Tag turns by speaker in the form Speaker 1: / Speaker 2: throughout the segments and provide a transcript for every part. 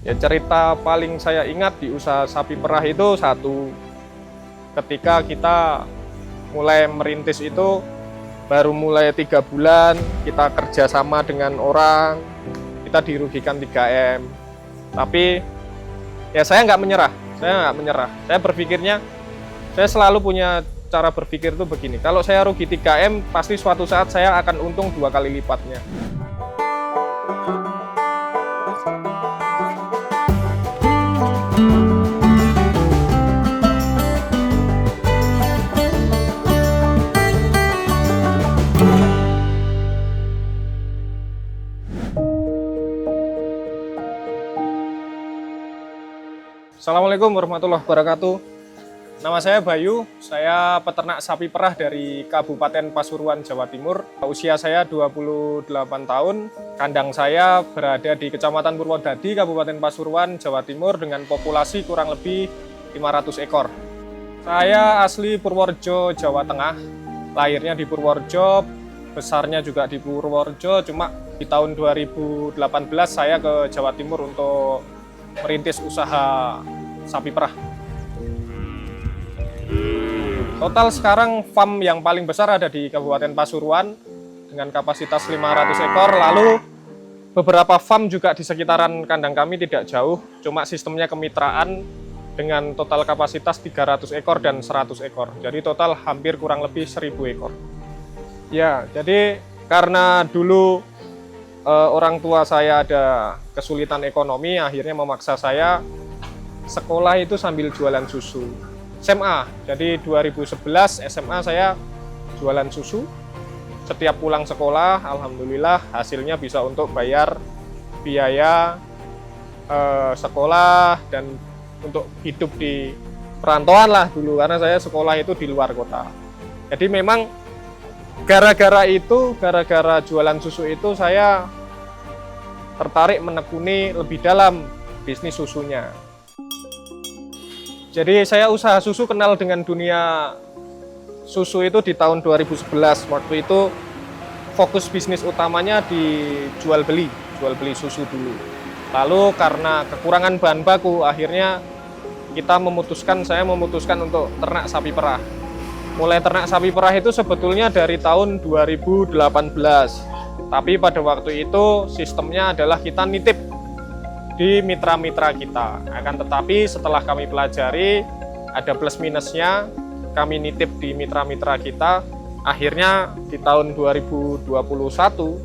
Speaker 1: Ya cerita paling saya ingat di usaha sapi perah itu satu, ketika kita mulai merintis itu baru mulai 3 bulan, kita kerjasama dengan orang, kita dirugikan 3M. Tapi ya saya nggak menyerah, Saya berpikirnya, saya selalu punya cara berpikir itu begini, kalau saya rugi 3M, pasti suatu saat saya akan untung 2 kali lipatnya. Assalamualaikum warahmatullahi wabarakatuh. Nama saya Bayu, saya peternak sapi perah dari Kabupaten Pasuruan, Jawa Timur. Usia saya 28 tahun, kandang saya berada di Kecamatan Purwodadi, Kabupaten Pasuruan, Jawa Timur dengan populasi kurang lebih 500 ekor. Saya asli Purworejo, Jawa Tengah, lahirnya di Purworejo, besarnya juga di Purworejo, cuma di tahun 2018 saya ke Jawa Timur untuk merintis usaha sapi perah. Total sekarang farm yang paling besar ada di Kabupaten Pasuruan dengan kapasitas 500 ekor. Lalu beberapa farm juga di sekitaran kandang kami tidak jauh, cuma sistemnya kemitraan dengan total kapasitas 300 ekor dan 100 ekor. Jadi total hampir kurang lebih 1000 ekor. Ya, jadi karena dulu orang tua saya ada kesulitan ekonomi, akhirnya memaksa saya sekolah itu sambil jualan susu. SMA, jadi 2011 SMA saya jualan susu. Setiap pulang sekolah, alhamdulillah hasilnya bisa untuk bayar biaya sekolah dan untuk hidup di perantauan lah dulu, karena saya sekolah itu di luar kota. Jadi memang gara-gara jualan susu itu saya tertarik menekuni lebih dalam bisnis susunya. Jadi saya usaha susu, kenal dengan dunia susu itu di tahun 2011. Waktu itu fokus bisnis utamanya di jual beli susu dulu. Lalu karena kekurangan bahan baku, akhirnya saya memutuskan untuk ternak sapi perah. Mulai ternak sapi perah itu sebetulnya dari tahun 2018. Tapi pada waktu itu sistemnya adalah kita nitip di mitra-mitra kita. Akan tetapi setelah kami pelajari, ada plus minusnya, kami nitip di mitra-mitra kita. Akhirnya di tahun 2021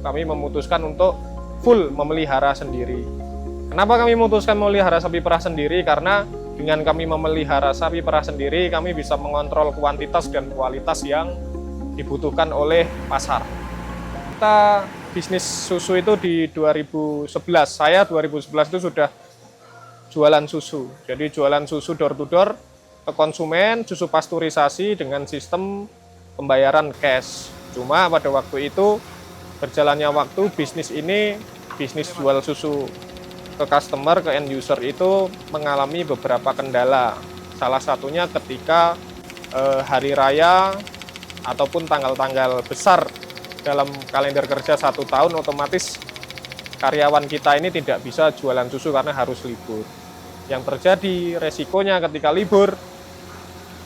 Speaker 1: kami memutuskan untuk full memelihara sendiri. Kenapa kami memutuskan memelihara sapi perah sendiri? Karena dengan kami memelihara sapi perah sendiri, kami bisa mengontrol kuantitas dan kualitas yang dibutuhkan oleh pasar. Kita bisnis susu itu di 2011. Saya 2011 itu sudah jualan susu. Jadi jualan susu door to door ke konsumen, susu pasteurisasi dengan sistem pembayaran cash. Cuma pada waktu itu berjalannya waktu, bisnis jual susu ke customer, ke end user itu mengalami beberapa kendala. Salah satunya ketika hari raya ataupun tanggal-tanggal besar dalam kalender kerja 1 tahun, otomatis karyawan kita ini tidak bisa jualan susu karena harus libur. Yang terjadi resikonya ketika libur,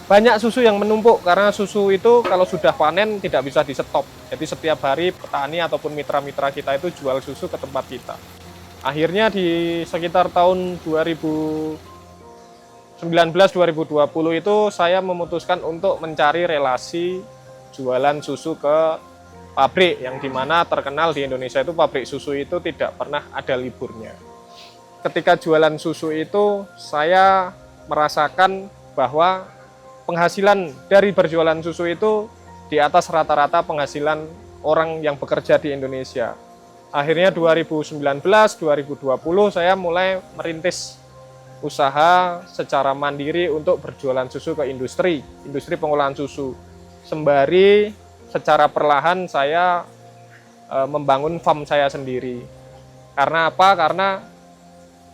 Speaker 1: banyak susu yang menumpuk karena susu itu kalau sudah panen tidak bisa di stop. Jadi setiap hari petani ataupun mitra-mitra kita itu jual susu ke tempat kita. Akhirnya di sekitar tahun 2019-2020 itu saya memutuskan untuk mencari relasi jualan susu ke pabrik, yang dimana terkenal di Indonesia itu pabrik susu itu tidak pernah ada liburnya. Ketika jualan susu itu saya merasakan bahwa penghasilan dari berjualan susu itu di atas rata-rata penghasilan orang yang bekerja di Indonesia. Akhirnya 2019-2020 saya mulai merintis usaha secara mandiri untuk berjualan susu ke industri pengolahan susu. Sembari secara perlahan saya membangun farm saya sendiri. Karena apa? Karena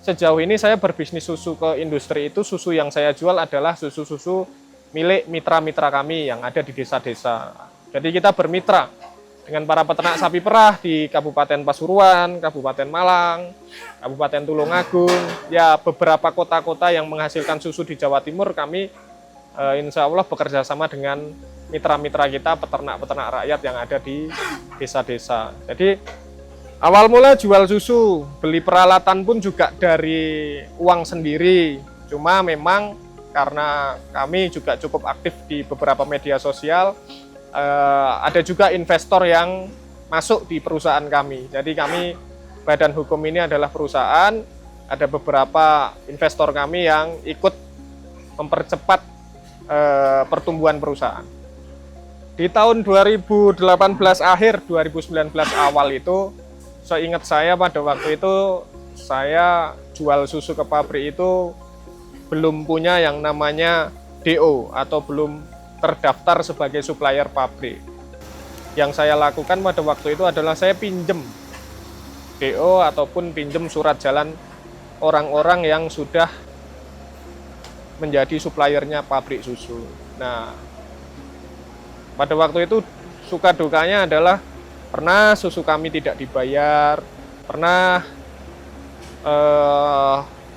Speaker 1: sejauh ini saya berbisnis susu ke industri itu, susu yang saya jual adalah susu-susu milik mitra-mitra kami yang ada di desa-desa. Jadi kita bermitra dengan para peternak sapi perah di Kabupaten Pasuruan, Kabupaten Malang, Kabupaten Tulungagung, ya beberapa kota-kota yang menghasilkan susu di Jawa Timur, kami insya Allah bekerja sama dengan mitra-mitra kita, peternak-peternak rakyat yang ada di desa-desa. Jadi awal mula jual susu, beli peralatan pun juga dari uang sendiri. Cuma memang karena kami juga cukup aktif di beberapa media sosial, ada juga investor yang masuk di perusahaan kami. Jadi kami, badan hukum ini adalah perusahaan, ada beberapa investor kami yang ikut mempercepat pertumbuhan perusahaan. Di tahun 2018 akhir, 2019 awal itu, seingat saya pada waktu itu, saya jual susu ke pabrik itu belum punya yang namanya DO atau belum terdaftar sebagai supplier pabrik. Yang saya lakukan pada waktu itu adalah saya pinjem DO ataupun pinjem surat jalan orang-orang yang sudah menjadi suppliernya pabrik susu. Nah, pada waktu itu suka dukanya adalah pernah susu kami tidak dibayar, pernah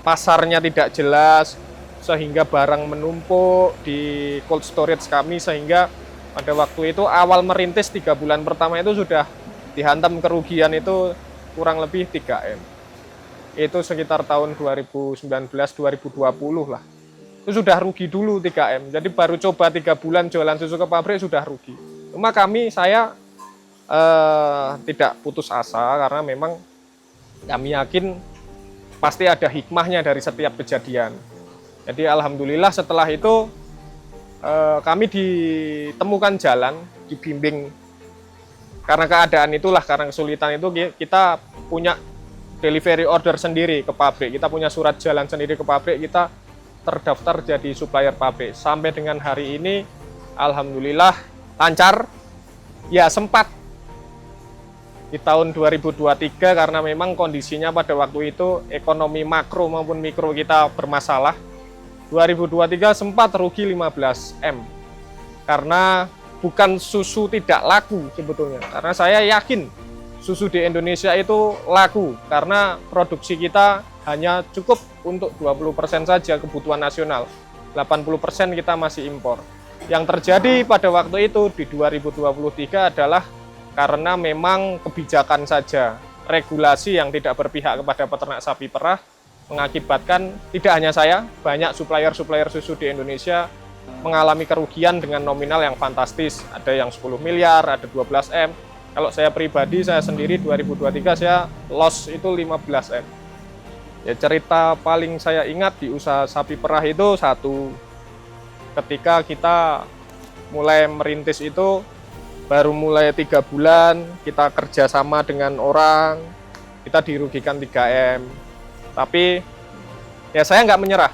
Speaker 1: pasarnya tidak jelas, sehingga barang menumpuk di cold storage kami, sehingga pada waktu itu awal merintis 3 bulan pertama itu sudah dihantam kerugian itu kurang lebih 3M. Itu sekitar tahun 2019-2020 lah. Itu sudah rugi dulu 3M. Jadi baru coba 3 bulan jualan susu ke pabrik sudah rugi. Cuma saya tidak putus asa karena memang kami yakin pasti ada hikmahnya dari setiap kejadian. Jadi alhamdulillah setelah itu kami ditemukan jalan, dibimbing. Karena keadaan itulah, karena kesulitan itu kita punya delivery order sendiri ke pabrik. Kita punya surat jalan sendiri ke pabrik, kita terdaftar jadi supplier pabrik. Sampai dengan hari ini alhamdulillah lancar. Ya sempat di tahun 2023 karena memang kondisinya pada waktu itu ekonomi makro maupun mikro kita bermasalah. 2023 sempat rugi 15M karena bukan susu tidak laku sebetulnya, karena saya yakin susu di Indonesia itu laku karena produksi kita hanya cukup untuk 20% saja kebutuhan nasional, 80% kita masih impor. Yang terjadi pada waktu itu di 2023 adalah karena memang kebijakan saja, regulasi yang tidak berpihak kepada peternak sapi perah mengakibatkan tidak hanya saya, banyak supplier-supplier susu di Indonesia mengalami kerugian dengan nominal yang fantastis. Ada yang 10 miliar, ada 12M. Kalau saya pribadi, saya sendiri 2023 saya loss itu 15M. Ya, cerita paling saya ingat di usaha sapi perah itu satu, ketika kita mulai merintis itu baru mulai 3 bulan, kita kerjasama dengan orang, kita dirugikan 3M. Tapi ya saya nggak menyerah,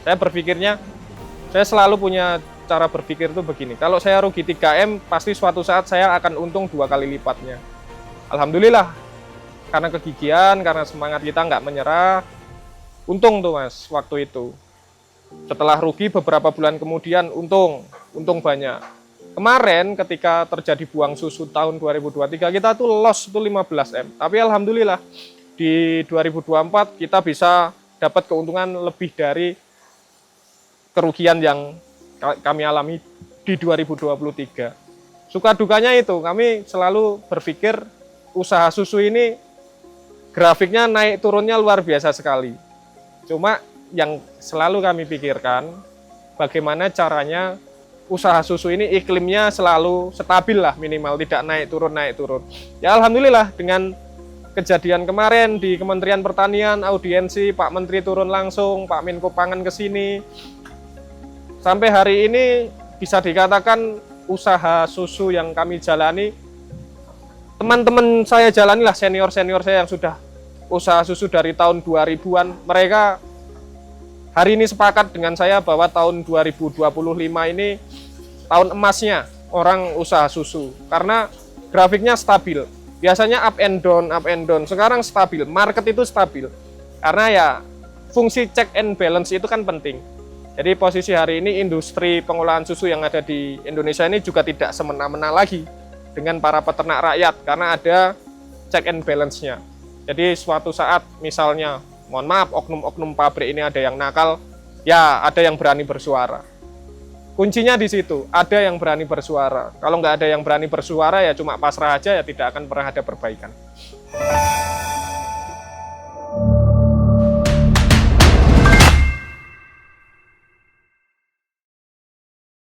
Speaker 1: Saya berpikirnya, saya selalu punya cara berpikir itu begini, kalau saya rugi 3M, pasti suatu saat saya akan untung 2 kali lipatnya. Alhamdulillah, karena kegigihan, karena semangat kita nggak menyerah, untung tuh Mas waktu itu. Setelah rugi beberapa bulan kemudian untung banyak. Kemarin ketika terjadi buang susu tahun 2023, kita tuh loss itu 15M. Tapi alhamdulillah di 2024 kita bisa dapat keuntungan lebih dari kerugian yang kami alami di 2023. Suka dukanya itu, kami selalu berpikir usaha susu ini grafiknya naik turunnya luar biasa sekali. Cuma yang selalu kami pikirkan, bagaimana caranya usaha susu ini iklimnya selalu stabil lah, minimal tidak naik turun. Ya alhamdulillah dengan kejadian kemarin di Kementerian Pertanian, audiensi, Pak Menteri turun langsung, Pak Menko Pangan ke sini. Sampai hari ini bisa dikatakan usaha susu yang kami jalani, teman-teman saya jalani lah, senior-senior saya yang sudah usaha susu dari tahun 2000-an, mereka hari ini sepakat dengan saya bahwa tahun 2025 ini tahun emasnya orang usaha susu, karena grafiknya stabil. Biasanya up and down, sekarang stabil, market itu stabil. Karena ya fungsi check and balance itu kan penting. Jadi posisi hari ini industri pengolahan susu yang ada di Indonesia ini juga tidak semena-mena lagi. dengan para peternak rakyat karena ada check and balance-nya. Jadi suatu saat misalnya, mohon maaf, oknum-oknum pabrik ini ada yang nakal, ya ada yang berani bersuara. Kuncinya di situ, ada yang berani bersuara. Kalau nggak ada yang berani bersuara ya cuma pasrah aja, ya tidak akan pernah ada perbaikan.